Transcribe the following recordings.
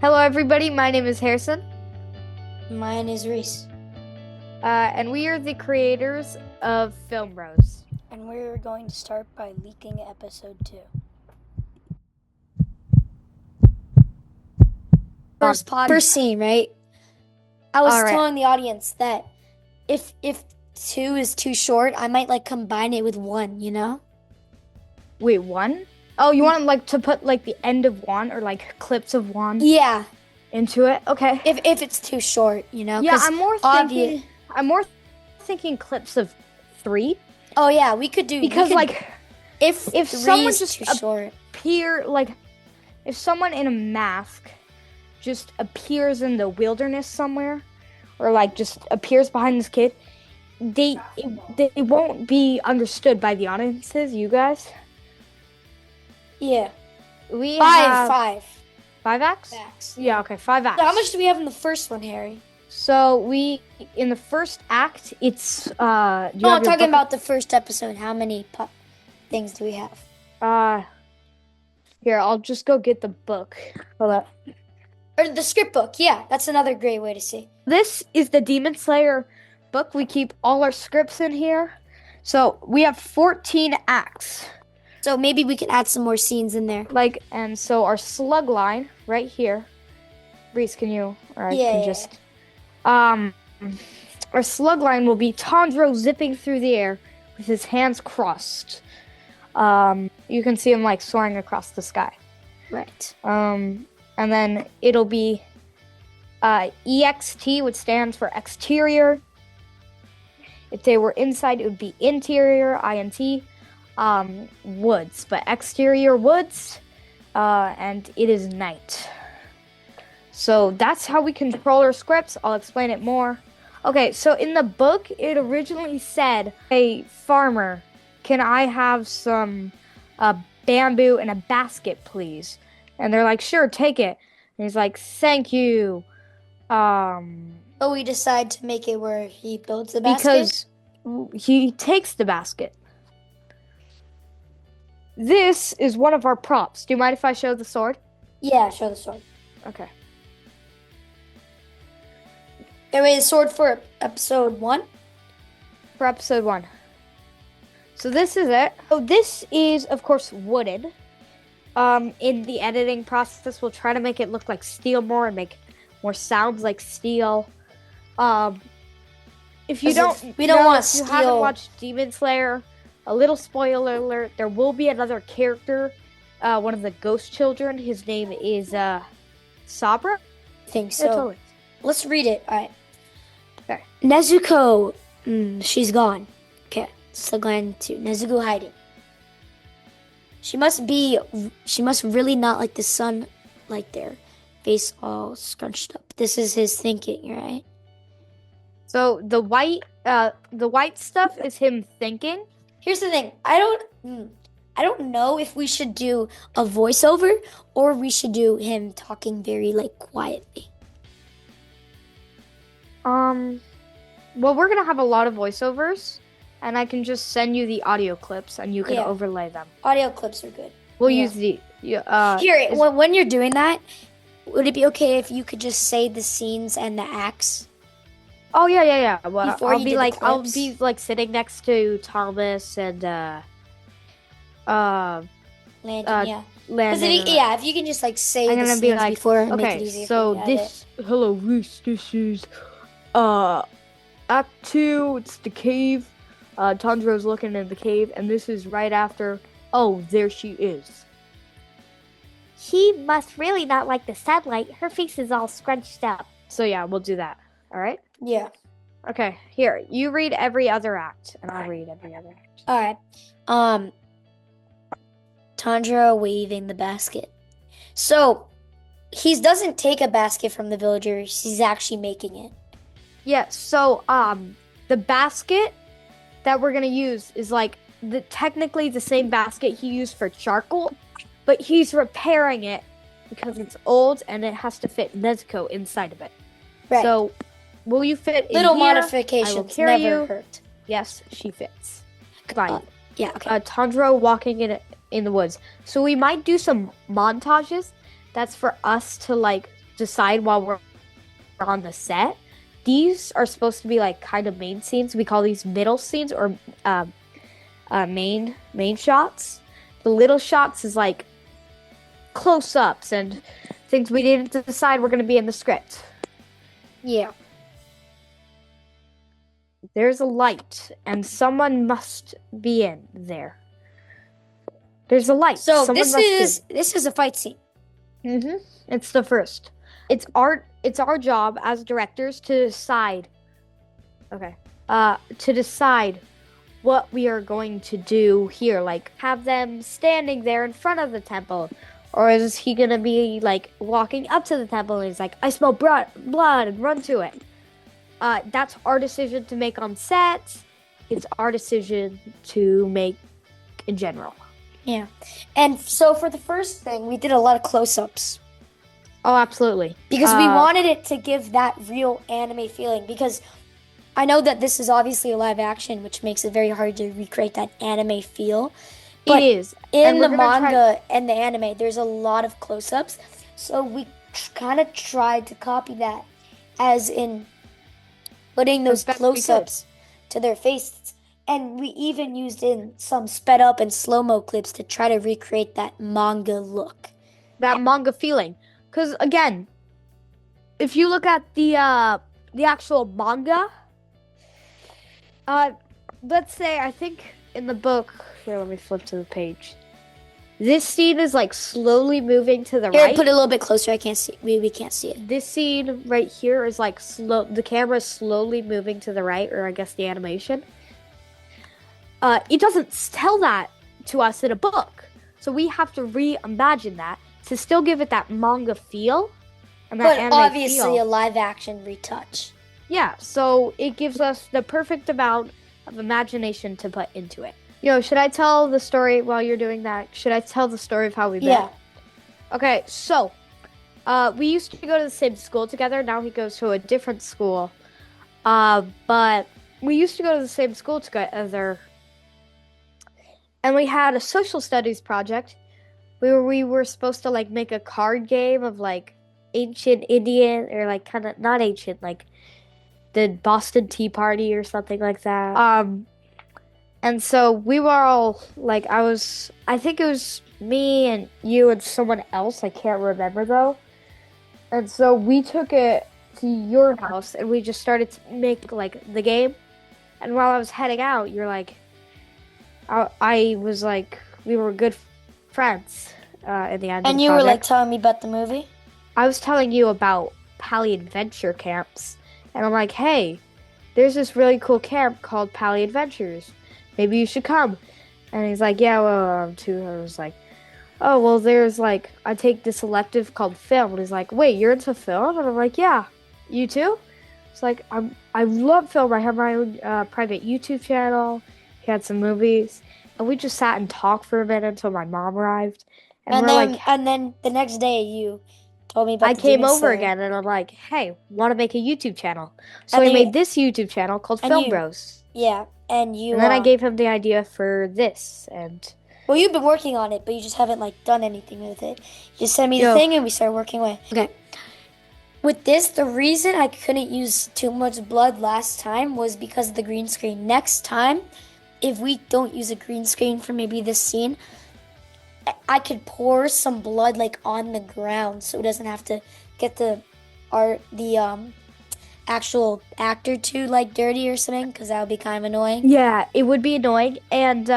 Hello, everybody. My name is Harrison, Mine is Reese, and we are the creators of Film Bros. and we're going to start by leaking episode 2. First scene, right? I was All right. telling the audience that if 2 is too short, I might combine it with 1, you know? Wait, one? Oh, you want to put the end of one or clips of one Yeah, into it? Okay. if it's too short, you know? Yeah, 'Cause I'm more thinking clips of 3 Oh yeah, we could do because if if 3 someone is just too short. if someone in a mask just appears in the wilderness somewhere or just appears behind this kid, they won't be understood by the audiences, you guys. Yeah, We five, have five. 5 acts? Facts. Yeah, okay, 5 acts. So how much do we have in the first one, Harry? So in the first act, it's do you No, have I'm your talking book? about the first episode. How many things do we have? Here, I'll just go get the book. Hold up. Or the script book. Yeah, that's another great way to see. This is the Demon Slayer book. We keep all our scripts in here. So we have 14 acts. So maybe we can add some more scenes in there. And so our slug line right here. Reese, can you? Or I can just. Our slug line will be Tanjiro zipping through the air with his hands crossed. You can see him soaring across the sky. Right. And then it'll be EXT, which stands for exterior. If they were inside, it would be interior, INT. Woods, but exterior woods, and it is night. So that's how we control our scripts. I'll explain it more. Okay, so in the book, it originally said, "Hey, farmer, can I have some bamboo and a basket, please?" And they're like, "Sure, take it." And he's like, "Thank you." But we decide to make it where he builds the basket? Because he takes the basket. This is one of our props. Do you mind if I show the sword? Yeah, show the sword. Okay. Anyway, the sword for episode 1? For episode 1. So this is it. So this is, of course, wooden. In the editing process, we'll try to make it look like steel more and make more sounds like steel. If you don't, we don't want if you steel. haven't watched Demon Slayer, a little spoiler alert: there will be another character, one of the ghost children. His name is Sabra. I think so. Yeah, totally. Let's read it. All right. Okay. Nezuko, she's gone. Okay, slug line 2. Nezuko hiding. She must really not like the sun, like their face all scrunched up. This is his thinking, right? So the white stuff is him thinking. Here's the thing. I don't know if we should do a voiceover or we should do him talking very quietly. Well, we're gonna have a lot of voiceovers, and I can just send you the audio clips, and you can overlay them. Audio clips are good. We'll use the Here, when you're doing that, would it be okay if you could just say the scenes and the acts? Oh yeah. Well, Before I'll you be do the I'll clips? be sitting next to Thomas and Landon, yeah. Landon. If you can just say I'm the gonna be scenes before and make it okay, easier so for you to edit. hello Reese, this is Act 2, it's the cave. Tanjiro's looking in the cave, and this is right after, oh, there she is. She must really not like the sunlight. Her face is all scrunched up. So yeah, we'll do that. All right? Yeah. Okay, here, you read every other act, and I'll read every other act. All right. Tanjiro waving the basket. So, he doesn't take a basket from the villagers. He's actually making it. Yeah, so the basket that we're gonna use is technically the same basket he used for charcoal, but he's repairing it because it's old and it has to fit Nezuko inside of it. Right. So, will you fit in Little here? modifications I will carry never you. hurt. Yes, she fits. Fine. Yeah, okay. Tanjiro walking in the woods. So we might do some montages. That's for us to decide while we're on the set. These are supposed to be like kind of main scenes. We call these middle scenes or main shots. The little shots is like close-ups and things we needed to decide were going to be in the script. Yeah. There's a light, and someone must be in there. There's a light. So Someone this is a fight scene. Mm-hmm. It's the first. It's our job as directors to decide. Okay. To decide what we are going to do here. Like, have them standing there in front of the temple, or is he gonna be like walking up to the temple and he's like, I smell blood, and run to it. That's our decision to make on set. It's our decision to make in general. Yeah. And so for the first thing, we did a lot of close-ups. Oh, absolutely. Because we wanted it to give that real anime feeling. Because I know that this is obviously a live action, which makes it very hard to recreate that anime feel. But it is. In the manga and the anime, there's a lot of close-ups. So we kind of tried to copy that, as in putting those close-ups to their faces. And we even used in some sped up and slow-mo clips to try to recreate that manga look. That manga feeling. Because, again, if you look at the actual manga, let's say, I think in the book, here, let me flip to the page. This scene is like slowly moving to the right. Here, put it a little bit closer. I can't see. We can't see it. This scene right here is like slow. The camera is slowly moving to the right, or I guess the animation. It doesn't tell that to us in a book, so we have to reimagine that to still give it that manga feel and that anime obviously feel. A live action retouch. Yeah, so it gives us the perfect amount of imagination to put into it. Should I tell the story while you're doing that? Should I tell the story of how we met? Yeah. Okay, so we used to go to the same school together. Now he goes to a different school. But we used to go to the same school together. And we had a social studies project where we were supposed to like make a card game of like ancient Indian, or like kind of not ancient, like the Boston Tea Party or something like that. And so we were all like, I think it was me and you and someone else. I can't remember though. And so we took it to your house and we just started to make like the game. And while I was heading out, you're like, I was like, we were good friends in the end. And you were like telling me about the movie? I was telling you about Pally Adventure camps. And I'm like, hey, there's this really cool camp called Pally Adventures. Maybe you should come. And he's like, yeah, well, I'm too. I was like, oh, well, there's like, I take this elective called film. And he's like, wait, you're into film? And I'm like, yeah, you too? It's like, I love film. I have my own private YouTube channel. He had some movies. And we just sat and talked for a minute until my mom arrived. And then the next day you told me about I came over again and I'm like, hey, want to make a YouTube channel? So I made this YouTube channel called Film Bros. Yeah, and then I gave him the idea for this. And well, you've been working on it, but you just haven't like done anything with it. You just sent me the thing and we started working away. Okay. With this, the reason I couldn't use too much blood last time was because of the green screen. Next time, if we don't use a green screen for maybe this scene, I could pour some blood like on the ground so it doesn't have to get the actual actor too like dirty or something, because that would be kind of annoying. Yeah, it would be annoying. And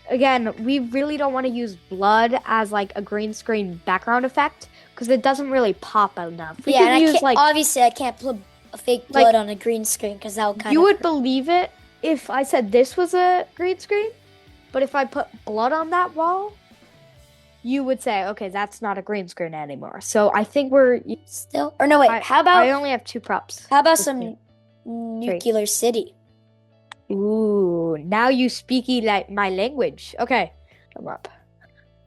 again, we really don't want to use blood as like a green screen background effect because it doesn't really pop enough. We can use, obviously I can't put a fake blood on a green screen because that would kind of... You would believe it if I said this was a green screen, but if I put blood on that wall, you would say, okay, that's not a green screen anymore. So I think we're still... Or no, wait, how about... I only have 2 props. How about some nuclear city? Ooh, now you speaky like my language. Okay, come up.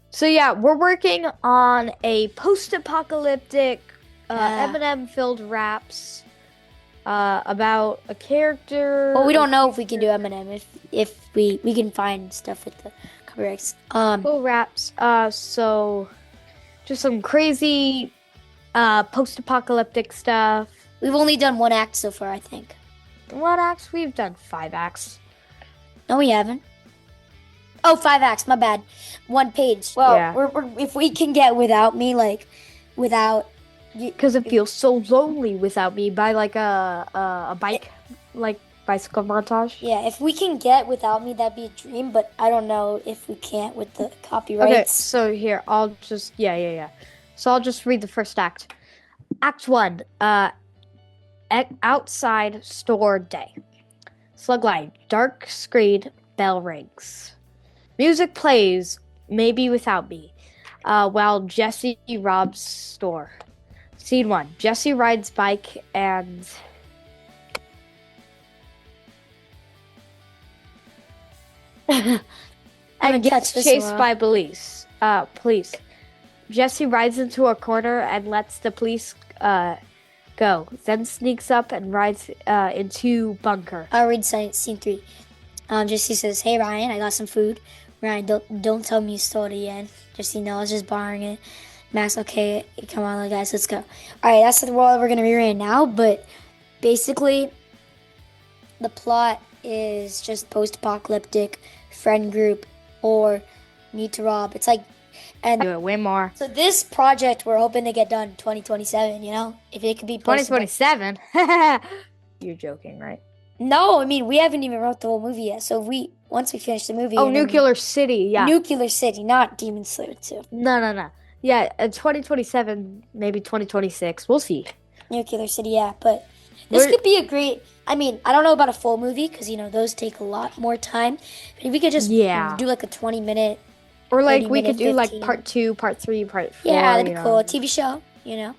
So yeah, we're working on a post-apocalyptic Eminem-filled raps about a character. Well, we don't know if we can do Eminem. If we can find stuff with the copyrights. Cool raps. So just some crazy post-apocalyptic stuff. We've only done one act so far, I think. What acts? We've done 5 acts. No, we haven't. Oh, 5 acts. My bad. 1 page. Well, Yeah. if we can get Without Me, like, without... Because it feels so lonely without me by like a bike, like bicycle montage. Yeah, if we can get Without Me, that'd be a dream, but I don't know if we can't with the Okay, copyrights. so here, I'll just, yeah. So I'll just read the first act. Act 1, outside store day. Slugline, dark screen, bell rings. Music plays, maybe without me, while Jesse robs store. Scene 1, Jesse rides bike and... I haven't gets touched this in a chased while. by police. Jesse rides into a corner and lets the police go. Then sneaks up and rides into bunker. I'll read scene 3. Jesse says, "Hey Ryan, I got some food." Ryan, don't tell me you stole it again. Jesse, no, I was just borrowing it. Max, okay, come on, guys, let's go. All right, that's the world we're gonna read right now. But basically, the plot is just post-apocalyptic friend group or need to rob. It's like, and Do it way more. so this project we're hoping to get done 2027. You know, if it could be 2027. You're joking, right? No, I mean we haven't even wrote the whole movie yet. So once we finish the movie. Oh, and then- Nuclear City. Yeah. Nuclear City, not Demon Slayer 2. No. Yeah, 2027, maybe 2026. We'll see. Nuclear City, yeah. But this We're- could be a great. I mean, I don't know about a full movie because those take a lot more time. But if we could just Yeah. do like a 20-minute. Or like 30 we could minute, do like 15. part 2, part 3, part 4. Yeah, that'd be you know. cool. A TV show, you know.